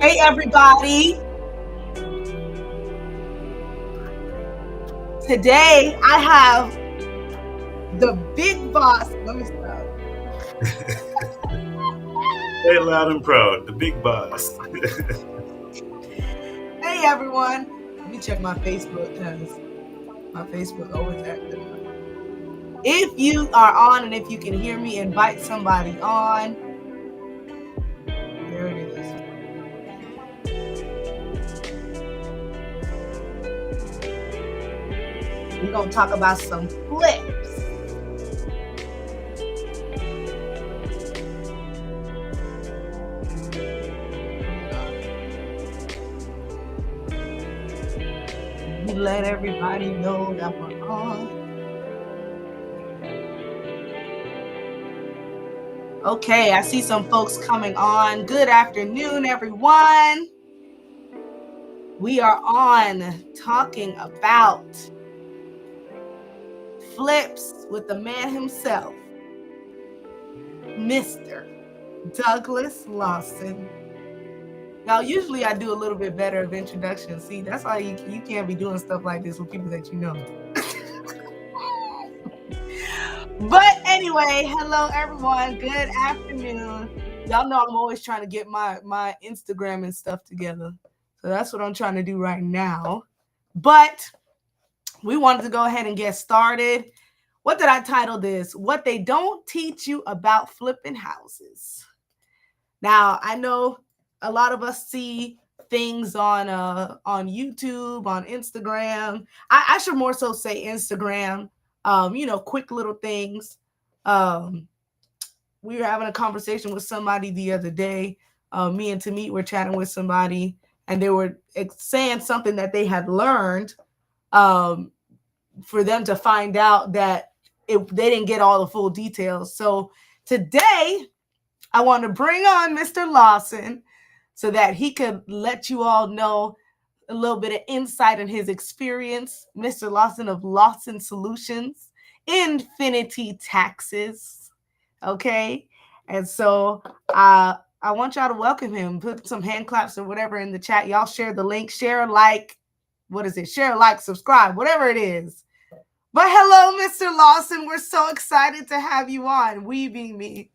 Hey, everybody. Today I have the big boss. Let me stop. Say it loud and proud, the big boss. Hey, everyone. Let me check my Facebook because my Facebook always acting up. If you are on and if you can hear me, invite somebody on. There it is. We're going to talk about some flips. We let everybody know that we're on. Okay, I see some folks coming on. Good afternoon, everyone. We are on talking about flips with the man himself, Mr. Douglas Lawson. Now, usually I do a little bit better of introduction. See, that's why you can't be doing stuff like this with people that you know. But anyway, hello everyone. Good afternoon. Y'all know I'm always trying to get my Instagram and stuff together. So that's what I'm trying to do right now. But we wanted to go ahead and get started. What did I title this? What they don't teach you about flipping houses. Now, I know a lot of us see things on YouTube, on Instagram. I should more so say Instagram. Quick little things. We were having a conversation with somebody the other day. Me and Tamit were chatting with somebody, and they were saying something that they had learned for them to find out that they didn't get all the full details. So today, I want to bring on Mr. Lawson so that he could let you all know a little bit of insight in his experience. Mr. Lawson of Lawson Solutions, Infinity Taxes. Okay. And so I want y'all to welcome him. Put some hand claps or whatever in the chat. Y'all share the link, share, like, what is it? Share, like, subscribe, whatever it is. But hello, Mr. Lawson. We're so excited to have you on. We being me.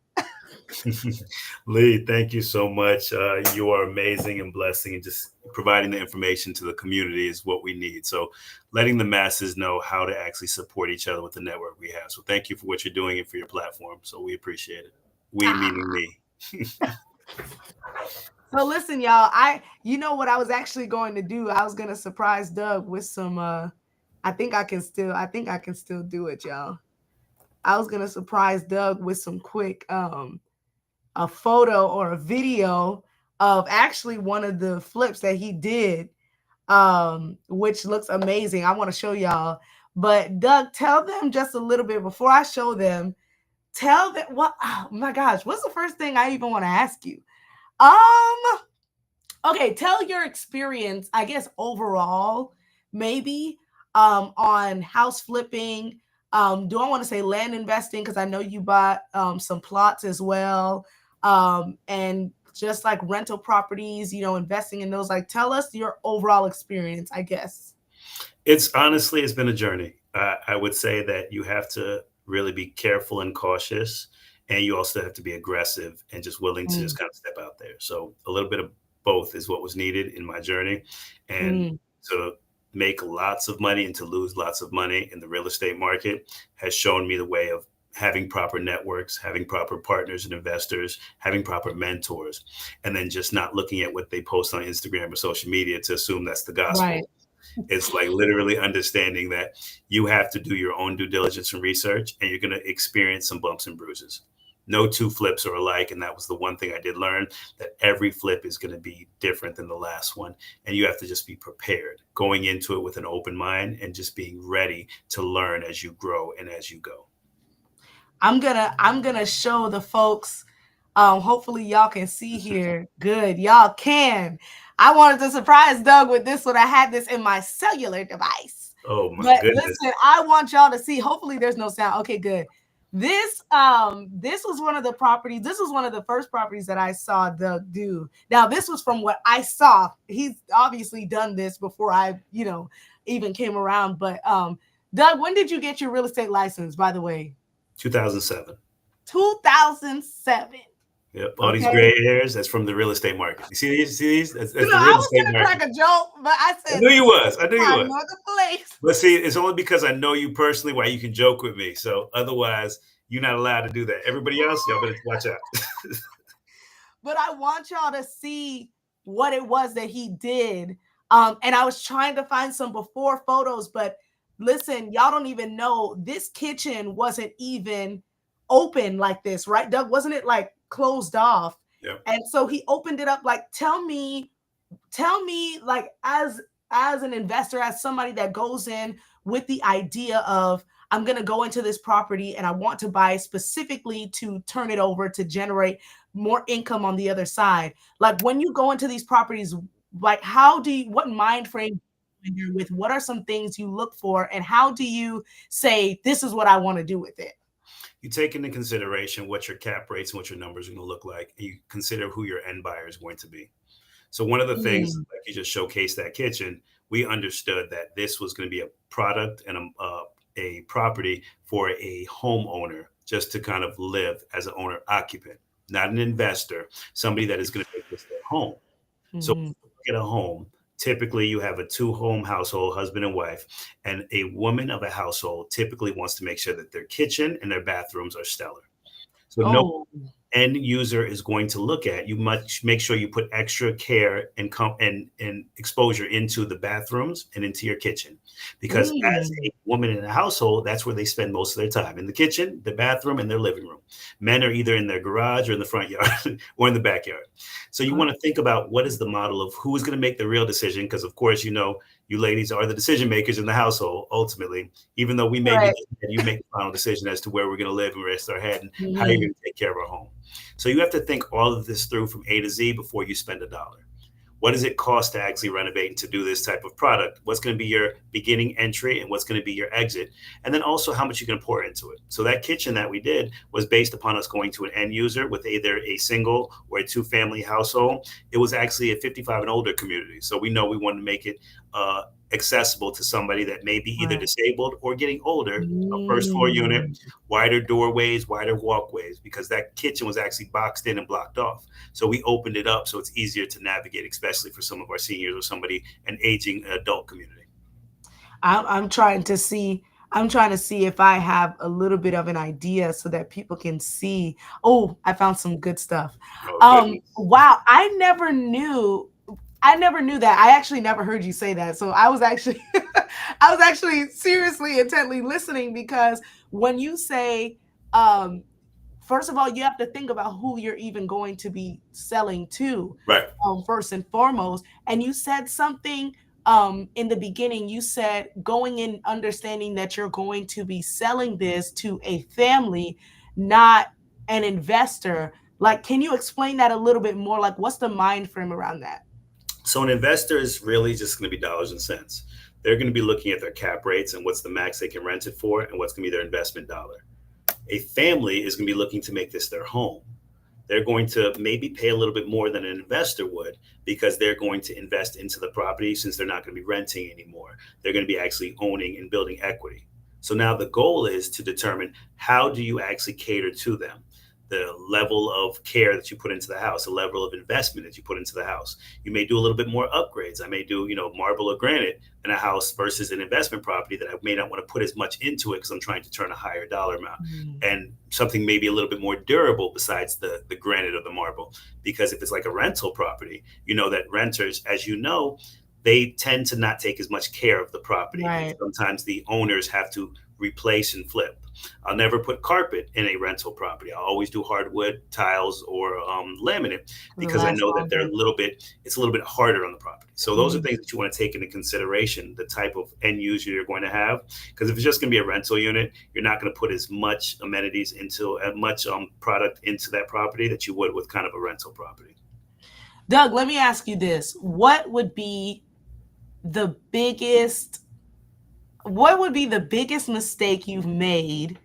Lee, thank you so much. You are amazing and blessing, and just providing the information to the community is what we need. So letting the masses know how to actually support each other with the network we have. So thank you for what you're doing and for your platform. So we appreciate it. We meaning me. So listen, y'all, you know what I was actually going to do? I was going to surprise Doug with some I think I can still do it, y'all. I was going to surprise Doug with some quick a photo or a video of actually one of the flips that he did, which looks amazing. I want to show y'all. But Doug, tell them just a little bit before I show them. Tell them what, oh my gosh, what's the first thing I even want to ask you? Okay, tell your experience, I guess overall, maybe on house flipping. Do I want to say land investing? Because I know you bought some plots as well. And just like rental properties, investing in those. Like, tell us your overall experience, I guess. It's been a journey. I would say that you have to really be careful and cautious, and you also have to be aggressive and just willing to just kind of step out there. So a little bit of both is what was needed in my journey, and to make lots of money and to lose lots of money in the real estate market has shown me the way of having proper networks, having proper partners and investors, having proper mentors, and then just not looking at what they post on Instagram or social media to assume that's the gospel. Right. It's like literally understanding that you have to do your own due diligence and research, and you're going to experience some bumps and bruises. No two flips are alike. And that was the one thing I did learn, that every flip is going to be different than the last one. And you have to just be prepared going into it with an open mind and just being ready to learn as you grow and as you go. I'm gonna show the folks. Hopefully y'all can see here. Good, y'all can. I wanted to surprise Doug with this one. I had this in my cellular device. Oh my But goodness. listen, I want y'all to see. Hopefully there's no sound. Okay, good. this was one of the properties. This was one of the first properties that I saw Doug do. Now, this was from what I saw. He's obviously done this before I, even came around. But Doug, when did you get your real estate license, by the way? 2007. 2007. Yep, all these Okay. gray hairs, that's from the real estate market. You see these? See these? That's the I real was estate gonna market. crack a joke, but I I said, knew you was. I knew you I was. know the place. But see, it's only because I know you personally why you can joke with me. So otherwise, you're not allowed to do that. Everybody else, y'all better watch out. But I want y'all to see what it was that he did. And I was trying to find some before photos, but listen, y'all don't even know this kitchen wasn't even open like this, right? Doug, wasn't it like closed off? Yep. And so he opened it up. Like, tell me, like, as an investor, as somebody that goes in with the idea of, I'm going to go into this property and I want to buy specifically to turn it over to generate more income on the other side. Like, when you go into these properties, like, what mind frame with, what are some things you look for, and how do you say, this is what I want to do with it? You take into consideration what your cap rates and what your numbers are going to look like, and you consider who your end buyer is going to be. So one of the things, Mm. like you just showcased that kitchen, we understood that this was going to be a product and a property for a homeowner just to kind of live as an owner occupant, not an investor, somebody that is going to make this their home. So Mhm. get a home. Typically, you have a two-home household, husband and wife, and a woman of a household typically wants to make sure that their kitchen and their bathrooms are stellar. So no Oh. end user is going to look at, you must make sure you put extra care and exposure into the bathrooms and into your kitchen, because as Mm. a woman in a household, that's where they spend most of their time, in the kitchen, the bathroom, and their living room. Men are either in their garage or in the front yard or in the backyard. So you want to think about what is the model of who is going to make the real decision, because of course you ladies are the decision makers in the household ultimately, even though we may be Right. the, you make the final decision as to where we're going to live and rest our head and how you're Mhm. going to take care of our home. So you have to think all of this through from A to Z before you spend a dollar. What does it cost to actually renovate and to do this type of product? What's going to be your beginning entry and what's going to be your exit? And then also how much you're going to pour into it. So that kitchen that we did was based upon us going to an end user with either a single or a two-family household. It was actually a 55 and older community. So we know we wanted to make it accessible to somebody that may be either Right. disabled or getting older. A first floor unit, Mm. wider doorways, wider walkways, because that kitchen was actually boxed in and blocked off. So we opened it up so it's easier to navigate, especially for some of our seniors or somebody, an aging adult community. I'm trying to see. I'm trying to see if I have a little bit of an idea so that people can see. Oh, I found some good stuff. Oh, goodness. Wow, I never knew that. I actually never heard you say that. So I was actually I was actually seriously intently listening, because when you say, um first of all, you have to think about who you're even going to be selling to, Right. first and foremost. And you said something, in the beginning. You said going in, understanding that you're going to be selling this to a family, not an investor. Like, can you explain that a little bit more? Like, what's the mind frame around that? So an investor is really just going to be dollars and cents. They're going to be looking at their cap rates and what's the max they can rent it for and what's going to be their investment dollar. A family is going to be looking to make this their home. They're going to maybe pay a little bit more than an investor would, because they're going to invest into the property since they're not going to be renting anymore. They're going to be actually owning and building equity. So now the goal is to determine, how do you actually cater to them? The level of care that you put into the house, the level of investment that you put into the house. You may do a little bit more upgrades. I may do, marble or granite in a house versus an investment property that I may not want to put as much into it because I'm trying to turn a higher dollar amount. Mm. And something maybe a little bit more durable besides the granite or the marble. Because if it's like a rental property, you know that renters, as you know, they tend to not take as much care of the property. And Right. sometimes the owners have to replace and flip. I'll never put carpet in a rental property. I'll always do hardwood, tiles, or laminate, The because I last know that longer. it's a little bit harder on the property. So those are Mhm. things that you want to take into consideration, the type of end user you're going to have. Because if it's just going to be a rental unit, you're not going to put as much amenities into, as much product into that property that you would with kind of a rental property. Doug, let me ask you this. The biggest what would be the biggest mistake you've made,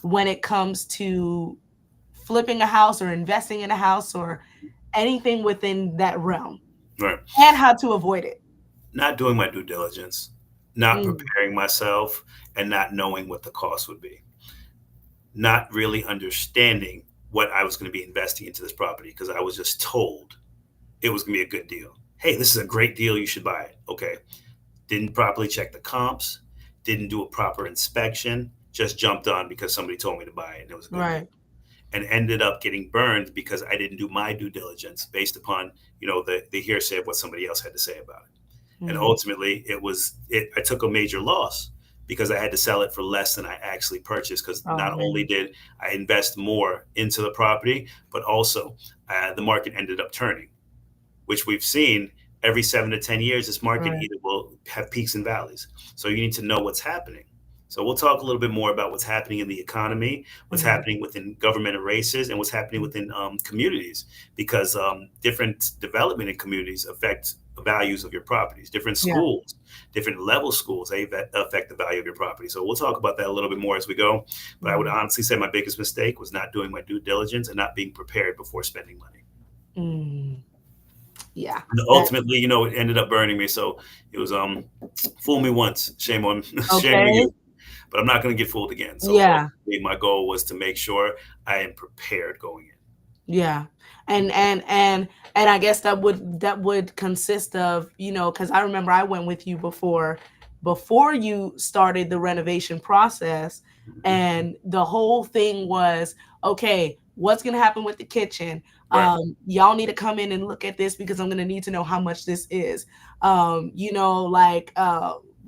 when it comes to flipping a house or investing in a house or anything within that realm, Right. and how to avoid it. Not doing my due diligence, not Mm, preparing myself, and not knowing what the cost would be, not really understanding what I was going to be investing into this property because I was just told it was going to be a good deal. Hey, this is a great deal. You should buy it. Okay. Didn't properly check the comps, didn't do a proper inspection, just jumped on because somebody told me to buy it and it was a good deal. right. And ended up getting burned because I didn't do my due diligence based upon, the hearsay of what somebody else had to say about it. And Mm, ultimately I took a major loss because I had to sell it for less than I actually purchased because oh not only man. did I invest more into the property, but also the market ended up turning, which we've seen every 7 to 10 years. This market Right. either will have peaks and valleys. So you need to know what's happening. So we'll talk a little bit more about what's happening in the economy, what's Mm, happening within government and races, and what's happening within communities, because different development in communities affect the values of your properties. Different yeah. schools, different level schools, they affect the value of your property. So we'll talk about that a little bit more as we go. But I would Mm, honestly say my biggest mistake was not doing my due diligence and not being prepared before spending money. mm, yeah. And That ultimately, it ended up burning me. So it was fool me once, shame on shame on okay. you. But I'm not going to get fooled again. So Yeah. ultimately, my goal was to make sure I am prepared going in. Yeah. And I guess that would consist of, cuz I remember I went with you before you started the renovation process, Mhm. and the whole thing was, okay, what's going to happen with the kitchen? Right. Y'all need to come in and look at this because I'm going to need to know how much this is. Like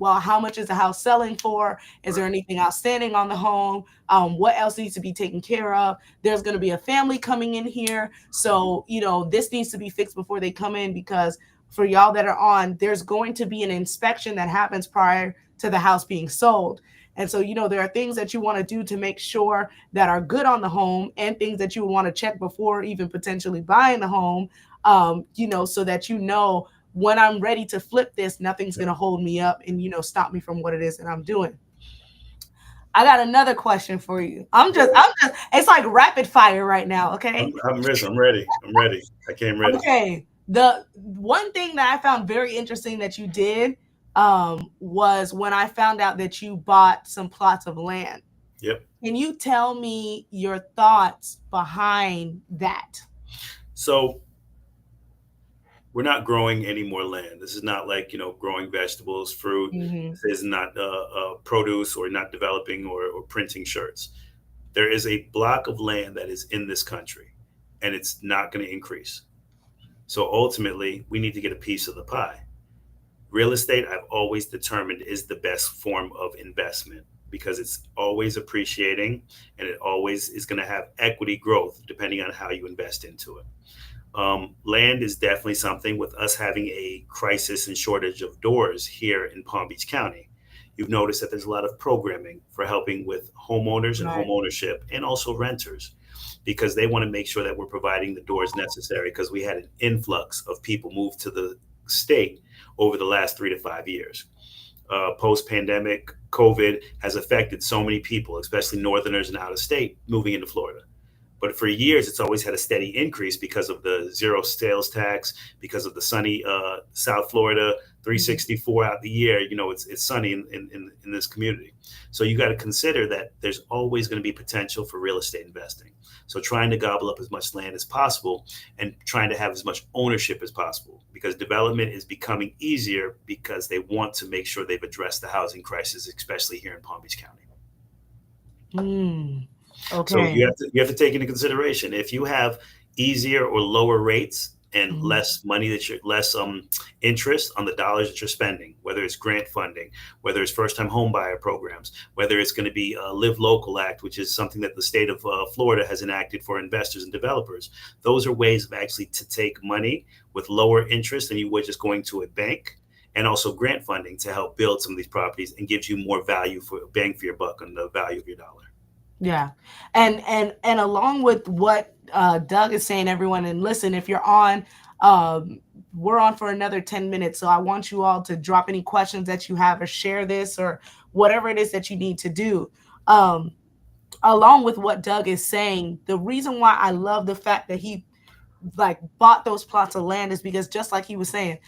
well, how much is the house selling for? Is Right. there anything outstanding on the home? What else needs to be taken care of? There's going to be a family coming in here. So, this needs to be fixed before they come in, because for y'all that are on, there's going to be an inspection that happens prior to the house being sold. And so, there are things that you want to do to make sure that are good on the home, and things that you want to check before even potentially buying the home, so that when I'm ready to flip this, nothing's going to hold me up and, stop me from what it is that I'm doing. I got another question for you. It's like rapid fire right now. Okay. I'm ready. I'm ready. I came ready. Okay. The one thing that I found very interesting that you did was when I found out that you bought some plots of land. Yep. Can you tell me your thoughts behind that? So we're not growing any more land. This is not like, growing vegetables, fruit. Mm-hmm. This is not produce, or not developing, or printing shirts. There is a block of land that is in this country, and it's not going to increase. So ultimately, we need to get a piece of the pie. Real estate, I've always determined, is the best form of investment because it's always appreciating, and it always is going to have equity growth depending on how you invest into it. Land is definitely something. With us having a crisis and shortage of doors here in Palm Beach County, you've noticed that there's a lot of programming for helping with homeowners and home Right. ownership, and also renters, because they want to make sure that we're providing the doors necessary, because we had an influx of people move to the state over the last 3 to 5 years. Post pandemic, COVID has affected so many people, especially Northerners and out of state, moving into Florida. But for years, it's always had a steady increase because of the zero sales tax, because of the sunny South Florida, Mhm. 364 out the year. It's sunny in this community. So you got to consider that there's always going to be potential for real estate investing. So trying to gobble up as much land as possible, and trying to have as much ownership as possible, because development is becoming easier because they want to make sure they've addressed the housing crisis, especially here in Palm Beach County. Mm. So Okay. you have to take into consideration, if you have easier or lower rates and Mhm. less money, that you're less interest on the dollars that you're spending, whether it's grant funding, whether it's first time home buyer programs, whether it's going to be a Live Local Act, which is something that the state of Florida has enacted for investors and developers. Those are ways of actually to take money with lower interest than you would just going to a bank, and also grant funding to help build some of these properties, and gives you more value for bang for your buck on the value of your dollar. Yeah. And along with what Doug is saying, everyone, and listen, if you're on, um, we're on for another 10 minutes. So I want you all to drop any questions that you have, or share this, or whatever it is that you need to do. Um, along with what Doug is saying, the reason why I love the fact that he like bought those plots of land is because, just like he was saying,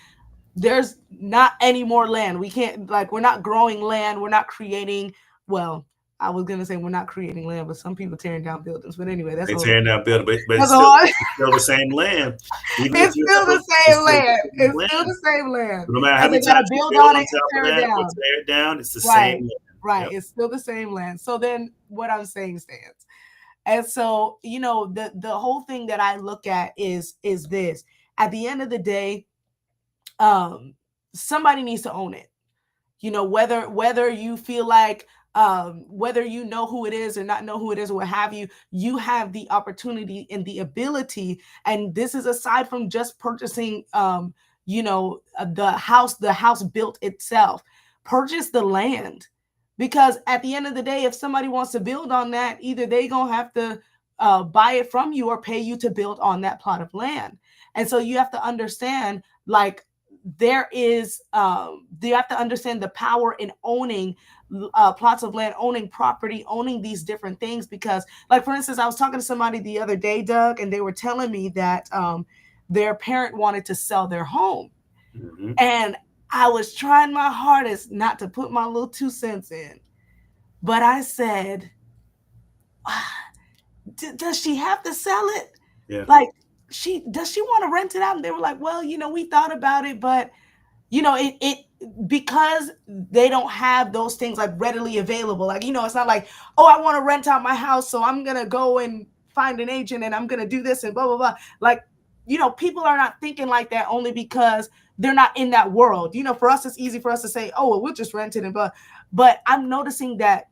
there's not any more land. We can't, like, we're not growing land. We're not creating, well, I was gonna say we're not creating land, but some people tearing down buildings. But anyway, They tearing down building, but that's a whole it's still the same land. Even if it's you still have the it's same still the land. same It's still land. the same land. No matter how And they many gotta times you build build on on it and top of tear it that or down. tear it down, it's the Right. same land. Right. Yep. It's still the same land. So then what I'm saying stands. And so, the whole thing that I look at is this. At the end of the day, somebody needs to own it. Whether you feel like, whether you know who it is or not know who it is or what have you, you have the opportunity and the ability. And this is aside from just purchasing, the house built itself. Purchase the land, because at the end of the day, if somebody wants to build on that, either they gonna have to buy it from you or pay you to build on that plot of land. And so you have to understand, like, you have to understand the power in owning plots of land, owning property, owning these different things. Because, like, for instance, I was talking to somebody the other day, Doug, and they were telling me that their parent wanted to sell their home. Mm-hmm. And I was trying my hardest not to put my little 2 cents in, but I said, does she have to sell it? Yeah. Like, does she want to rent it out? And they were like, well, we thought about it, but it because they don't have those things like readily available. Like, it's not like, oh, I want to rent out my house, so I'm gonna go and find an agent and I'm gonna do this and blah blah blah. Like, people are not thinking like that, only because they're not in that world. For us, it's easy for us to say, oh, well, we'll just rent it. And but I'm noticing that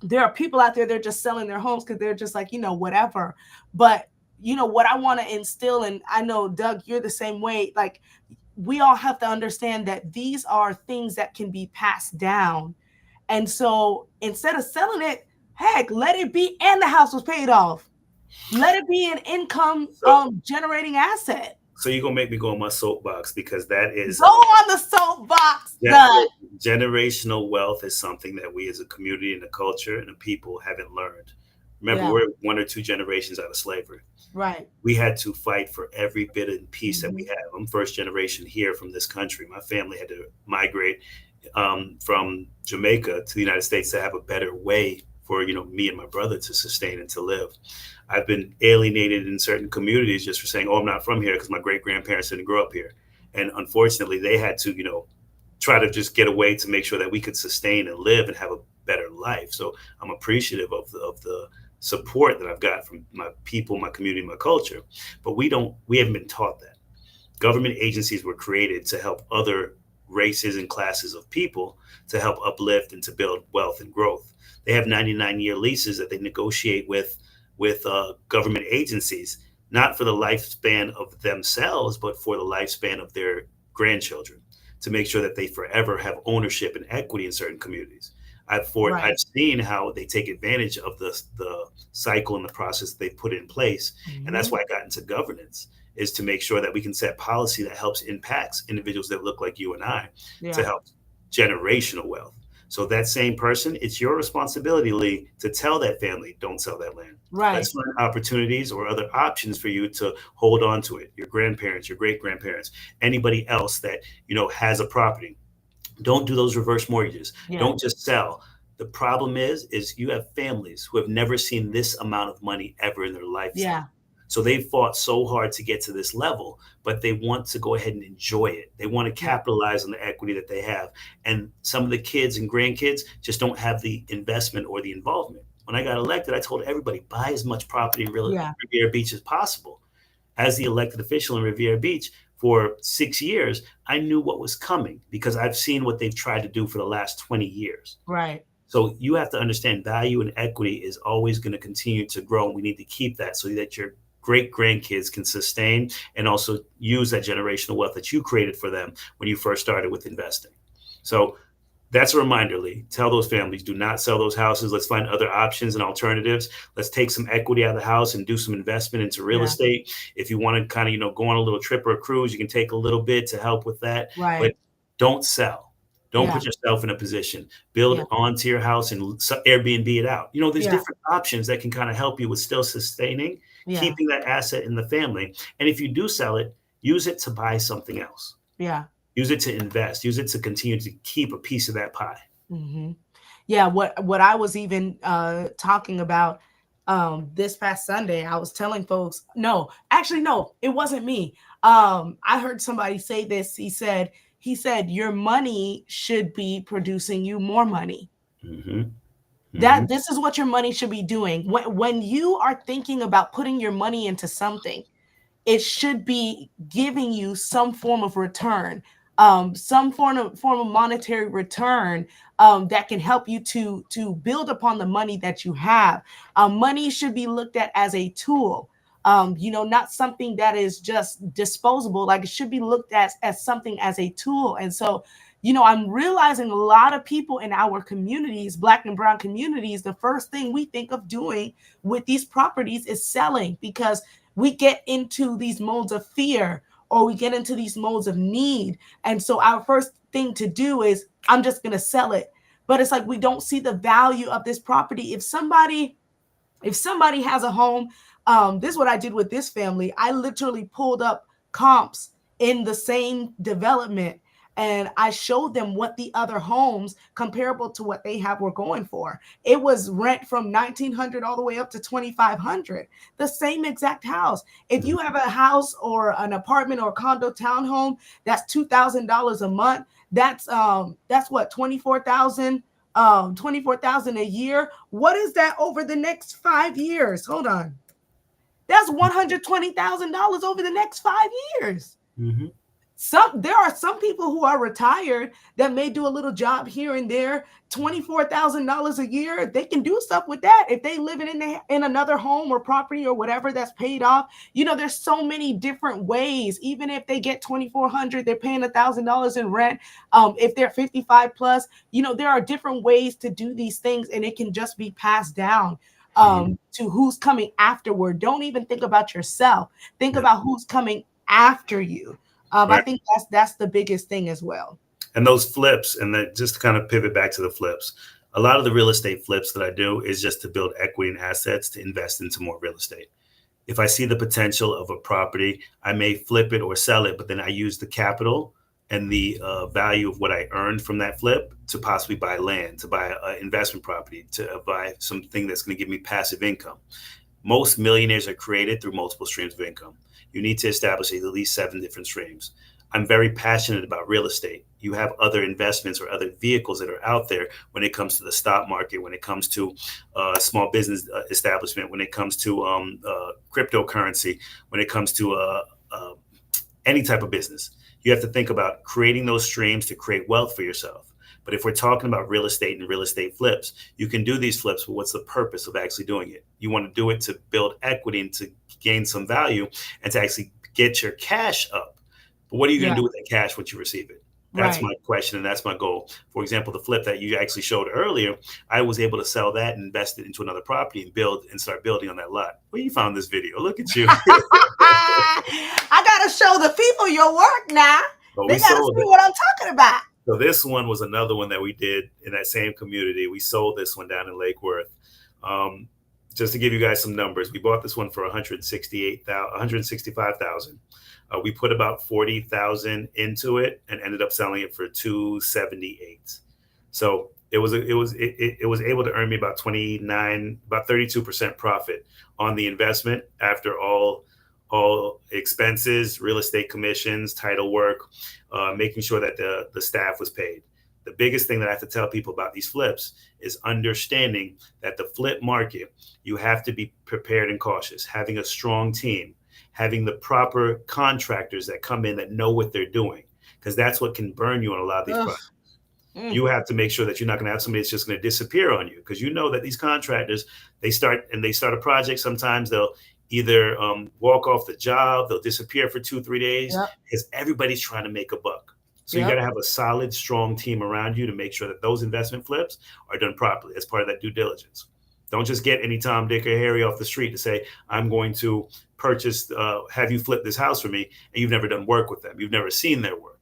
there are people out there, they're just selling their homes because they're just like, whatever. But what I want to instill, and I know, Doug, you're the same way. Like, we all have to understand that these are things that can be passed down. And so instead of selling it, heck, let it be, and the house was paid off. Let it be an income So, generating asset. so you're gonna make me go on my soapbox because that is Go on the soapbox, gen- Doug. generational wealth is something that we as a community and a culture and a people haven't learned. Remember, Yeah, we're one or two generations out of slavery. right. We had to fight for every bit of piece that we Mhm. have. I'm first generation here from this country. My family had to migrate from Jamaica to the United States to have a better way for me and my brother to sustain and to live. I've been alienated in certain communities just for saying, "Oh, I'm not from here," because my great grandparents didn't grow up here, and unfortunately, they had to try to just get away to make sure that we could sustain and live and have a better life. So I'm appreciative of the support that I've got from my people, my community, my culture. But we haven't been taught that. Government agencies were created to help other races and classes of people to help uplift and to build wealth and growth. They have 99-year leases that they negotiate with government agencies, not for the lifespan of themselves, but for the lifespan of their grandchildren, to make sure that they forever have ownership and equity in certain communities. I've Right. seen how they take advantage of the cycle and the process they put in place, and that's Mhm. why I got into governance, is to make sure that we can set policy that helps impacts individuals that look like you and I, to Yeah. help generational wealth. So that same person, it's your responsibility, Lee, to tell that family, don't sell that land. Right. Let's find opportunities or other options for you to hold on to it. Your grandparents, your great grandparents, anybody else that has a property. Don't do those reverse mortgages. Yeah. Don't just sell. The problem is you have families who have never seen this amount of money ever in their lifetime. Yeah. So they fought so hard to get to this level, but they want to go ahead and enjoy it. They want to Yeah. capitalize on the equity that they have. And some of the kids and grandkids just don't have the investment or the involvement. When I got elected, I told everybody, buy as much property in Yeah. Riviera Beach as possible. As the elected official in Riviera Beach for 6 years, I knew what was coming because I've seen what they've tried to do for the last 20 years. Right. So you have to understand value and equity is always going to continue to grow. And we need to keep that so that your great grandkids can sustain and also use that generational wealth that you created for them when you first started with investing. So that's a reminder, Lee. Tell those families, do not sell those houses. Let's find other options and alternatives. Let's take some equity out of the house and do some investment into real Yeah. estate. If you want to kind of, go on a little trip or a cruise, you can take a little bit to help with that. Right. But don't sell. Don't Yeah. put yourself in a position. Yeah. Build onto your house and Airbnb it out. There's Yeah. different options that can kind of help you with still sustaining, Yeah. keeping that asset in the family. And if you do sell it, use it to buy something else. Yeah. Use it to invest. Use it to continue to keep a piece of that pie. Hmm. Yeah. What I was even talking about this past Sunday, I was telling folks, no, actually, no, it wasn't me. I heard somebody say this. He said, your money should be producing you more money. Hmm. Hmm. That this is what your money should be doing. When you are thinking about putting your money into something, it should be giving you some form of return, some form of monetary return, that can help you to build upon the money that you have. Money should be looked at as a tool, not something that is just disposable. Like, it should be looked at as something as a tool. And so, I'm realizing a lot of people in our communities, Black and brown communities, the first thing we think of doing with these properties is selling, because we get into these modes of fear, or we get into these modes of need. And so our first thing to do is, I'm just going to sell it. But it's like, we don't see the value of this property. If somebody has a home, this is what I did with this family. I literally pulled up comps in the same development, and I showed them what the other homes comparable to what they have were going for. It was rent from 1900 all the way up to 2500, the same exact house. If you have a house or an apartment or condo townhome that's $2,000 a month, that's what, 24,000 a year. What is that over the next 5 years? Hold on. That's $120,000 over the next 5 years. Hmm. There are some people who are retired that may do a little job here and there. $24,000 a year, they can do stuff with that if they live in another home or property or whatever that's paid off. There's so many different ways. Even if they get 2,400, they're paying $1,000 in rent. If they're 55 plus, there are different ways to do these things, and it can just be passed down to who's coming afterward. Don't even think about yourself. Think Yeah. about who's coming after you. I Right. think that's the biggest thing as well. And those flips, and that, just to kind of pivot back to the flips, a lot of the real estate flips that I do is just to build equity and assets to invest into more real estate. If I see the potential of a property, I may flip it or sell it, but then I use the capital and the value of what I earned from that flip to possibly buy land, to buy an investment property, to buy something that's going to give me passive income. Most millionaires are created through multiple streams of income. You need to establish at least 7 different streams. I'm very passionate about real estate. You have other investments or other vehicles that are out there when it comes to the stock market, when it comes to small business establishment, when it comes to cryptocurrency, when it comes to any type of business. You have to think about creating those streams to create wealth for yourself. But if we're talking about real estate and real estate flips, you can do these flips, but what's the purpose of actually doing it? You want to do it to build equity and to gain some value and to actually get your cash up. But what are you going Yeah. to do with that cash once you receive it? That's Right. my question, and that's my goal. For example, the flip that you actually showed earlier, I was able to sell that and invest it into another property and start building on that lot. Where you found this video? Look at you. I gotta show the people your work now. But They we gotta sold see it. what I'm talking about. So this one was another one that we did in that same community. We sold this one down in Lake Worth. Um, just to give you guys some numbers, we bought this one for 165,000. We put about 40,000 into it and ended up selling it for 278. So it was able to earn me about 32% profit on the investment after all expenses, real estate commissions, title work, making sure that the staff was paid. The biggest thing that I have to tell people about these flips is understanding that the flip market, you have to be prepared and cautious, having a strong team, having the proper contractors that come in that know what they're doing, because that's what can burn you on a lot of these Ugh. projects. Mm. You have to make sure that you're not going to have somebody that's just going to disappear on you, because you know that these contractors, they start a project. Sometimes they'll either walk off the job, they'll disappear for 2-3 days, Yep. because everybody's trying to make a buck. So you Yep. got to have a solid, strong team around you to make sure that those investment flips are done properly as part of that due diligence. Don't just get any Tom, Dick, or Harry off the street to say, I'm going to purchase, have you flip this house for me, and you've never done work with them. You've never seen their work.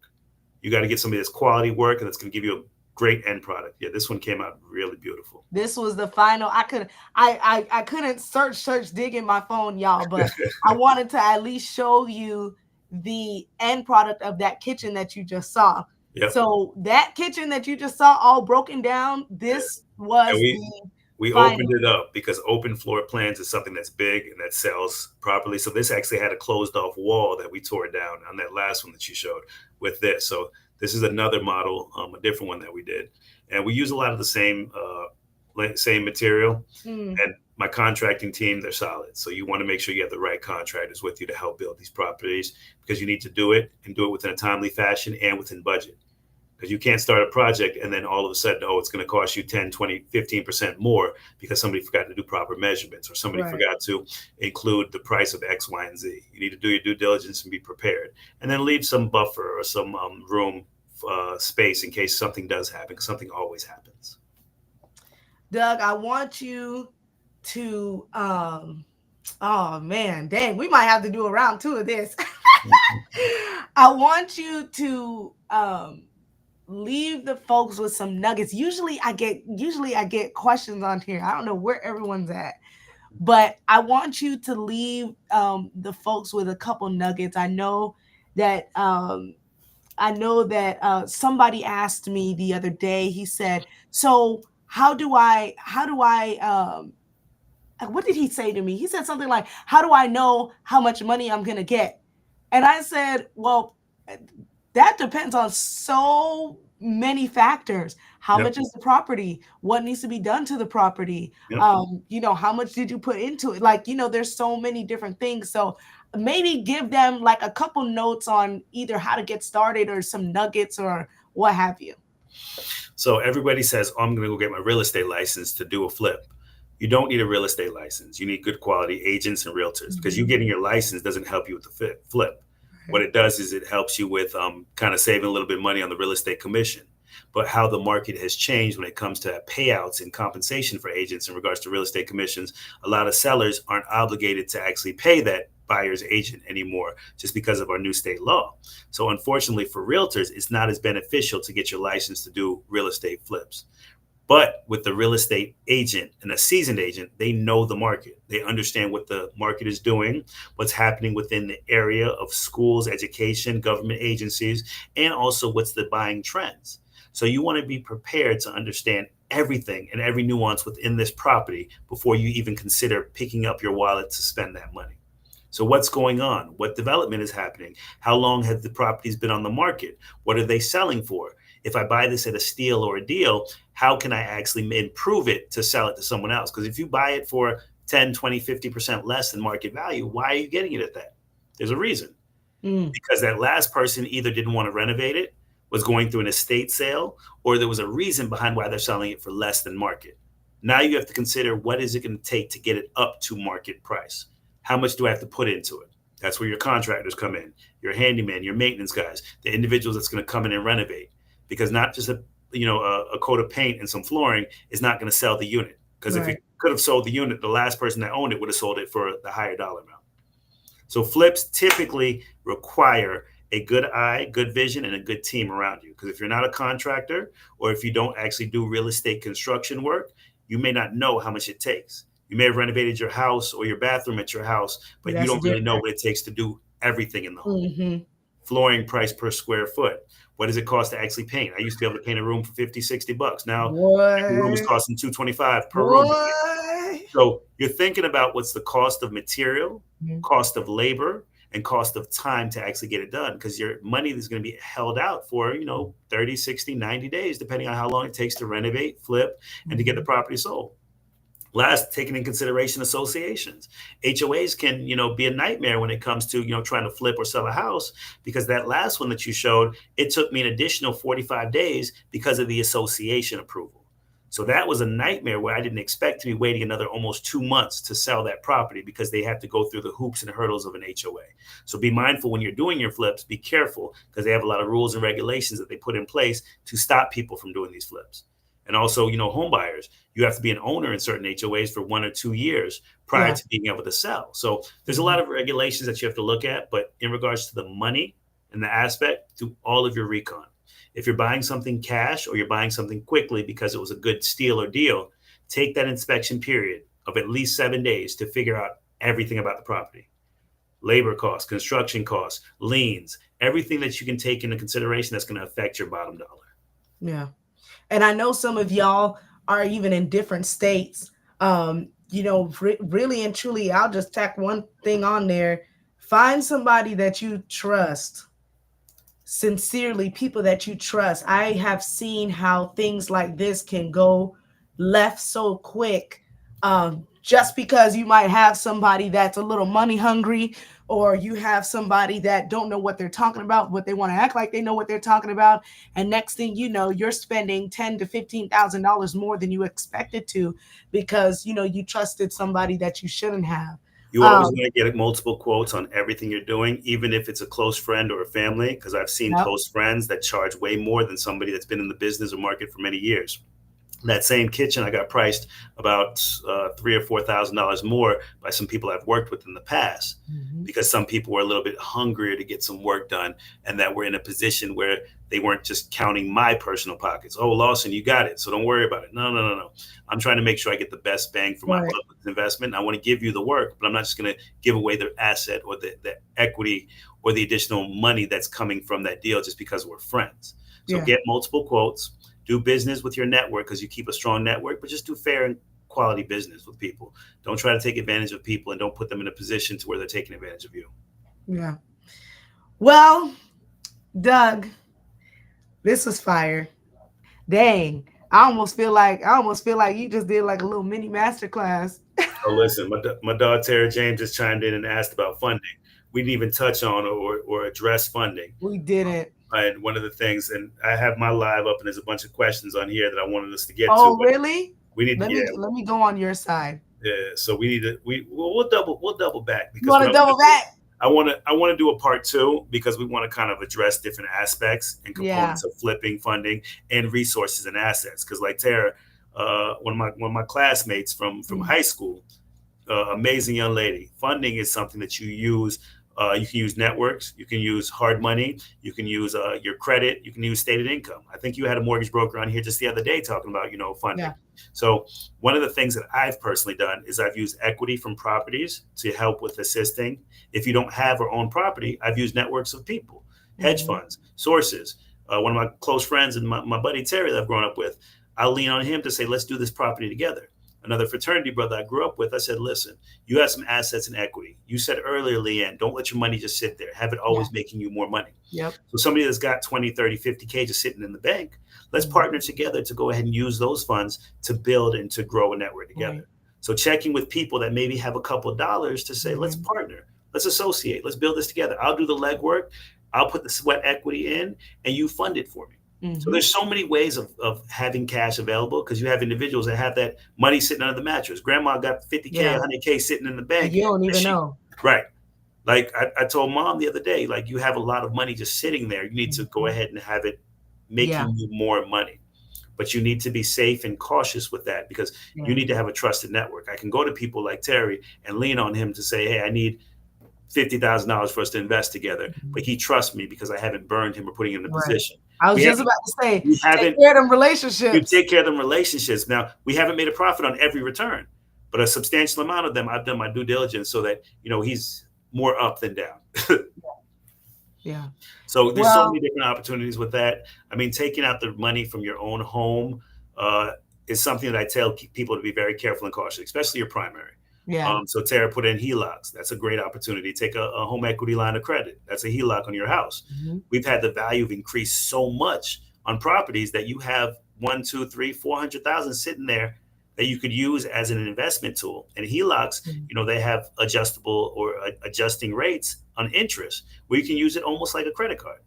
You got to get somebody that's quality work and that's going to give you a great end product. Yeah, this one came out really beautiful. This was the final. I couldn't search dig in my phone, y'all, but I wanted to at least show you the end product of that kitchen that you just saw. Yep. So that kitchen that you just saw all broken down, Yeah. this was And the we opened final. it up because open floor plans is something that's big and that sells properly. So this actually had a closed off wall that we tore down on that last one that you showed with this. So this is another model, a different one that we did, and we use a lot of the same material. Mm, And my contracting team, they're solid. So you want to make sure you have the right contractors with you to help build these properties, because you need to do it and do it within a timely fashion and within budget. Because you can't start a project and then all of a sudden, oh, it's going to cost you 10, 20, 15% more because somebody forgot to do proper measurements or somebody right. forgot to include the price of X, Y, and Z. You need to do your due diligence and be prepared. And then leave some buffer or some room, space in case something does happen, because something always happens. Doug, I want you to oh man, dang, we might have to do a round two of this. I want you to leave the folks with some nuggets. Usually I get questions on here. I don't know where everyone's at, but I want you to leave the folks with a couple nuggets. That somebody asked me the other day. He said, "So what did he say to me? He said something like, how do I know how much money I'm going to get?" And I said, well, that depends on so many factors. How Yep. much is the property? What needs to be done to the property? Yep. How much did you put into it? Like, there's so many different things. So maybe give them like a couple notes on either how to get started or some nuggets or what have you. So everybody says, oh, I'm going to go get my real estate license to do a flip. You don't need a real estate license. You need good quality agents and realtors, because you getting your license doesn't help you with the flip. What it does is it helps you with kind of saving a little bit of money on the real estate commission. But how the market has changed when it comes to payouts and compensation for agents in regards to real estate commissions, a lot of sellers aren't obligated to actually pay that buyer's agent anymore just because of our new state law. So unfortunately for realtors, it's not as beneficial to get your license to do real estate flips. But with the real estate agent and a seasoned agent, they know the market. They understand what the market is doing, what's happening within the area of schools, education, government agencies, and also what's the buying trends. So you want to be prepared to understand everything and every nuance within this property before you even consider picking up your wallet to spend that money. So what's going on? What development is happening? How long have the properties been on the market? What are they selling for? If I buy this at a steal or a deal, how can I actually improve it to sell it to someone else? Because if you buy it for 10, 20, 50% less than market value, why are you getting it at that? There's a reason. Because that last person either didn't want to renovate it, was going through an estate sale, or there was a reason behind why they're selling it for less than market. Now you have to consider, what is it going to take to get it up to market price? How much do I have to put into it? That's where your contractors come in, your handyman, your maintenance guys, the individuals that's going to come in and renovate. Because not just a coat of paint and some flooring is not going to sell the unit. Because if it could have sold the unit, the last person that owned it would have sold it for the higher dollar amount. So flips typically require a good eye, good vision, and a good team around you. Because if you're not a contractor, or if you don't actually do real estate construction work, you may not know how much it takes. You may have renovated your house or your bathroom at your house, but you don't really know what it takes to do everything in the home. Flooring price per square foot. What does it cost to actually paint? I used to be able to paint a room for 50, 60 bucks. Now the room is costing $225 per room. So you're thinking about what's the cost of material, cost of labor, and cost of time to actually get it done, because your money is going to be held out for 30, 60, 90 days, depending on how long it takes to renovate, flip, and to get the property sold. Last, taking in consideration associations. HOAs can, be a nightmare when it comes to, trying to flip or sell a house, because that last one that you showed, it took me an additional 45 days because of the association approval. So that was a nightmare where I didn't expect to be waiting another almost 2 months to sell that property, because they have to go through the hoops and hurdles of an HOA. So be mindful when you're doing your flips, be careful, because they have a lot of rules and regulations that they put in place to stop people from doing these flips. And also, home buyers, you have to be an owner in certain HOAs for 1 or 2 years prior to being able to sell. So there's a lot of regulations that you have to look at. But in regards to the money, in the aspect, do all of your recon. If you're buying something cash or you're buying something quickly because it was a good steal or deal, take that inspection period of at least 7 days to figure out everything about the property: labor costs, construction costs, liens, everything that you can take into consideration that's going to affect your bottom dollar. Yeah. And I know some of y'all are even in different states. Really and truly, I'll just tack one thing on there. Find somebody that you trust, sincerely, people that you trust. I have seen how things like this can go left so quick, just because you might have somebody that's a little money hungry, or you have somebody that don't know what they're talking about, but they want to act like they know what they're talking about, and next thing you know, you're spending $10,000 to $15,000 more than you expected to, because you trusted somebody that you shouldn't have. You always um want to get multiple quotes on everything you're doing, even if it's a close friend or a family, because I've seen yep. close friends that charge way more than somebody that's been in the business or market for many years. That same kitchen I got priced about $3,000 or $4,000 more by some people I've worked with in the past, Mm-hmm. because some people were a little bit hungrier to get some work done, and that were in a position where they weren't just counting my personal pockets. Oh, Lawson, you got it, so don't worry about it. No, no, no, no. I'm trying to make sure I get the best bang for my Right. buck with investment. I want to give you the work, but I'm not just going to give away the asset or the equity or the additional money that's coming from that deal just because we're friends. So Yeah. get multiple quotes, do business with your network because you keep a strong network, but just do fair and quality business with people. Don't try to take advantage of people, and don't put them in a position to where they're taking advantage of you. Yeah. Well, Doug, this was fire. Dang. I almost feel like you just did like a little mini masterclass. Oh, listen, my dog Tara James just chimed in and asked about funding. We didn't even touch on or address funding. We didn't. And one of the things, and I have my live up, and there's a bunch of questions on here that I wanted us to get to. Oh, But really? we need to, Let me yeah, let me go on your side. yeah. So we need to, we'll double back, You because want what to I want double to do, back? I want to do a part two, because we want to kind of address different aspects and Yeah. components of flipping, funding, and resources and assets. Because like Tara, one of my classmates from Mm. high school, amazing young lady. Funding is something that you use. You can use networks. You can use hard money. You can use your credit. You can use stated income. I think you had a mortgage broker on here just the other day talking about funding. Yeah. So one of the things that I've personally done is I've used equity from properties to help with assisting. If you don't have or own property, I've used networks of people, hedge Hmm. funds, sources. One of my close friends and my buddy Terry that I've grown up with, I'll lean on him to say, let's do this property together. Another fraternity brother I grew up with, I said, listen, you have some assets and equity. You said earlier, Leanne, don't let your money just sit there. Have it Yeah. always making you more money. Yep. So somebody that's got 20, 30, 50K just sitting in the bank, let's Mhm. partner together to go ahead and use those funds to build and to grow a network Right. together. So checking with people that maybe have a couple of dollars to say, let's Hmm. partner, let's associate, let's build this together. I'll do the legwork, I'll put the sweat equity in, and you fund it for me. So Hmm. there's so many ways of having cash available, because you have individuals that have that money sitting under the mattress. Grandma got 50K, Yeah. 100K sitting in the And bank. you don't And even she, know. right. Like I told mom the other day, like, you have a lot of money just sitting there. You need to go Hmm. ahead and have it Yeah. making you more money. But you need to be safe and cautious with that, because you Yeah. need to have a trusted network. I can go to people like Terry and lean on him to say, hey, I need $50,000 for us to invest together. But Mhm. he trusts me because I haven't burned him or putting him in a Right. position. I was We just haven't about to say, we take haven't care of them you relationships. take care of them relationships. Now, we haven't made a profit on every return, but a substantial amount of them, I've done my due diligence so that he's more up than down. Yeah. So there's so Well, many different opportunities with that. I mean, taking out the money from your own home uh, is something that I tell people to be very careful and cautious, especially your primary. yeah. So Tara put in HELOCs. That's a great opportunity. Take a home equity line of credit. That's a HELOC on your house. Hmm. We've had the value of increased so much on properties that you have one, two, three, 400,000 sitting there that you could use as an investment tool. And HELOCs, they have adjustable or adjusting rates on interest, where you can use it almost like a credit card.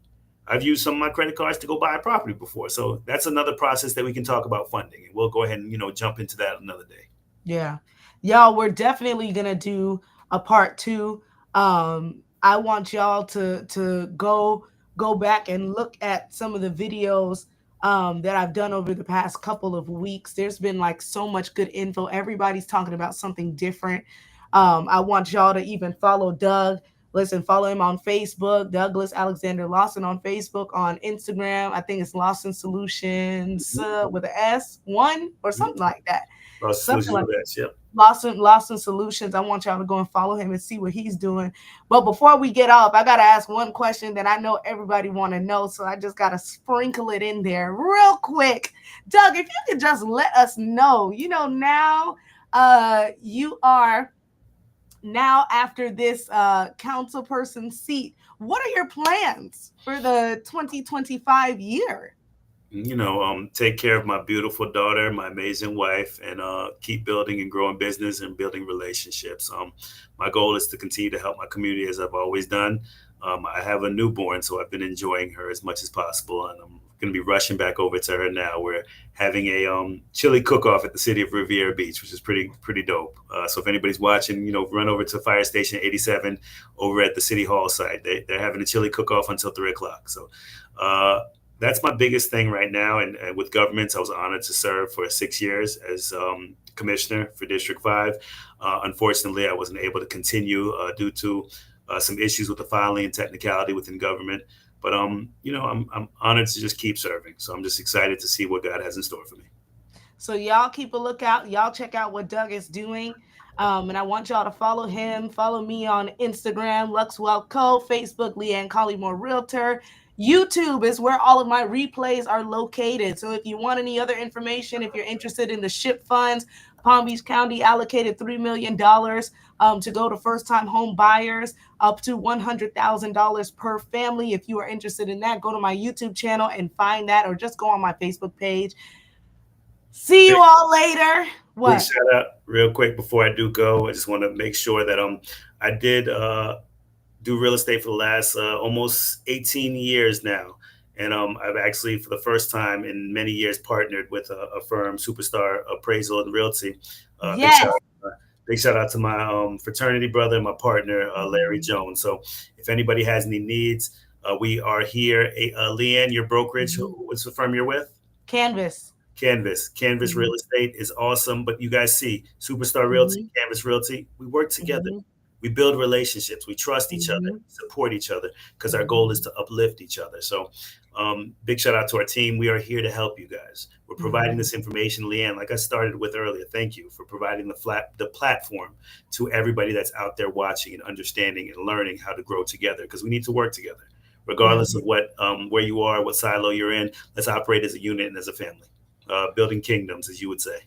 I've used some of my credit cards to go buy a property before. So that's another process that we can talk about funding. And we'll go ahead and, jump into that another day. Yeah. Y'all, we're definitely gonna do a part two. I want y'all to go back and look at some of the videos that I've done over the past couple of weeks. There's been like so much good info. Everybody's talking about something different. I want y'all to even follow Doug. Listen, follow him on Facebook, Douglas Alexander Lawson on Facebook, on Instagram. I think it's Lawson Solutions with an S, one or something like that. Something Solutions like with that. Yep. Lawson Solutions. I want y'all to go and follow him and see what he's doing. But before we get off, I gotta ask one question that I know everybody want to know, so I just gotta sprinkle it in there real quick. Doug, if you could just let us know, now you are now after this council person seat. What are your plans for the 2025 year? Take care of my beautiful daughter, my amazing wife, and keep building and growing business and building relationships. My goal is to continue to help my community as I've always done. I have a newborn, so I've been enjoying her as much as possible, and I'm going to be rushing back over to her now. We're having a chili cook-off at the city of Riviera Beach, which is pretty dope. So if anybody's watching, run over to Fire Station 87 over at the City Hall site. They're having a chili cook-off until 3 o'clock. So. That's my biggest thing right now. And with governments, I was honored to serve for 6 years as commissioner for District 5. Unfortunately, I wasn't able to continue due to some issues with the filing and technicality within government. But I'm honored to just keep serving. So I'm just excited to see what God has in store for me. So y'all keep a lookout. Y'all check out what Doug is doing. And I want y'all to follow him. Follow me on Instagram, Luxwell Co. Facebook, Leanne Collymore Realtor. YouTube is where all of my replays are located. So if you want any other information, if you're interested in the SHIP funds, Palm Beach County allocated $3 million to go to first-time home buyers, up to $100,000 per family. If you are interested in that, go to my YouTube channel and find that, or just go on my Facebook page. See you all later. What? Big shout out real quick before I do go. I just want to make sure that I did do real estate for the last almost 18 years now. And I've actually, for the first time in many years, partnered with a firm, Superstar Appraisal and Realty. Yes. Big shout out to my fraternity brother and my partner, Larry Jones. So if anybody has any needs, we are here. Leanne, your brokerage, what's the firm you're with? Canvas Real Estate is awesome. But you guys see Superstar Realty, Canvas Realty, we work together. We build relationships. We trust each other, support each other, because our goal is to uplift each other. So big shout out to our team. We are here to help you guys. We're providing this information. Leanne, like I started with earlier, thank you for providing the platform to everybody that's out there watching and understanding and learning how to grow together, because we need to work together. Regardless of what where you are, what silo you're in, let's operate as a unit and as a family. Building kingdoms, as you would say.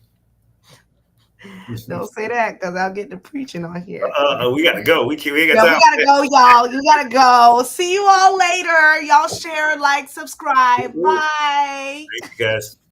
Don't say that, because I'll get to preaching on here. We gotta go. We got we gotta go, y'all. You gotta go. See you all later. Y'all share, like, subscribe. Bye. Thank you, guys.